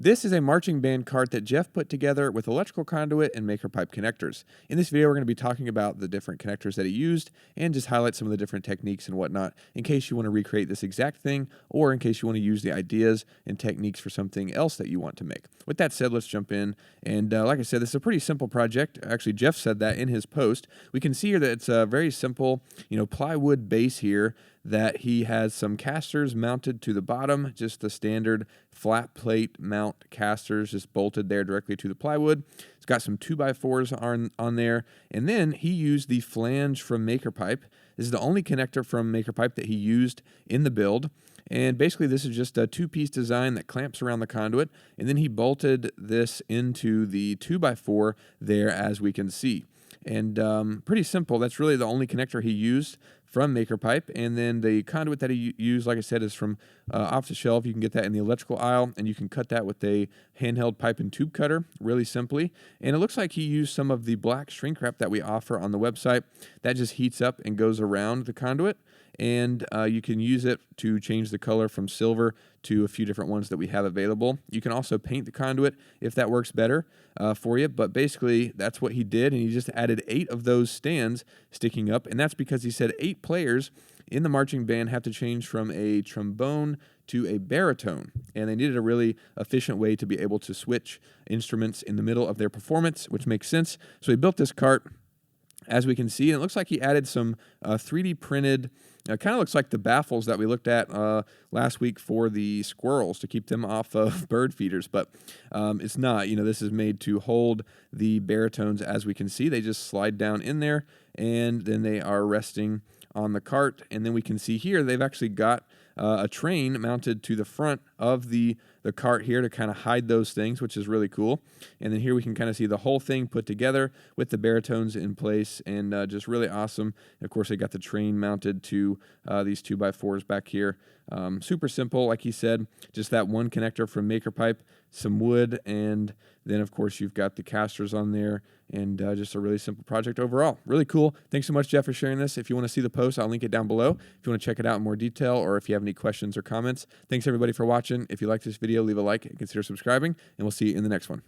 This is a marching band cart that Jeff put together with electrical conduit and maker pipe connectors. In this video, we're going to be talking about the different connectors that he used and just highlight some of the different techniques and whatnot in case you want to recreate this exact thing or in case you want to use the ideas and techniques for something else that you want to make. With that said, let's jump in. And like I said, this is a pretty simple project. Actually, Jeff said that in his post. We can see here that it's a very simple, plywood base here that he has some casters mounted to the bottom, just the standard flat plate mount casters just bolted there directly to the plywood. It's got some 2x4s on there, and then he used the flange from MakerPipe. This is the only connector from MakerPipe that he used in the build. And basically this is just a two-piece design that clamps around the conduit, and then he bolted this into the 2x4 there, as we can see. And pretty simple. That's really the only connector he used from MakerPipe. And then the conduit that he used, like I said, is from off the shelf. You can get that in the electrical aisle, and you can cut that with a handheld pipe and tube cutter really simply. And it looks like he used some of the black shrink wrap that we offer on the website. That just heats up and goes around the conduit. And you can use it to change the color from silver to a few different ones that we have available. You can also paint the conduit if that works better for you, but basically that's what he did, and he just added 8 of those stands sticking up, and that's because he said 8 players in the marching band have to change from a trombone to a baritone, and they needed a really efficient way to be able to switch instruments in the middle of their performance, which makes sense. So he built this cart, as we can see, and it looks like he added some 3D printed, kind of looks like the baffles that we looked at last week for the squirrels to keep them off of bird feeders, but it's not. This is made to hold the baritones, as we can see. They just slide down in there, and then they are resting on the cart, and then we can see here they've actually got a train mounted to the front of the cart here to kind of hide those things, which is really cool. And then here we can kind of see the whole thing put together with the baritones in place, and just really awesome. And of course, they got the train mounted to these 2x4s back here. Super simple, like he said, just that one connector from MakerPipe, some wood, and then of course you've got the casters on there, and just a really simple project overall. Really cool. Thanks so much, Jeff, for sharing this. If you want to see the post, I'll link it down below if you want to check it out in more detail, or if you have any questions or comments. Thanks everybody for watching. If you like this video, leave a like and consider subscribing, and we'll see you in the next one.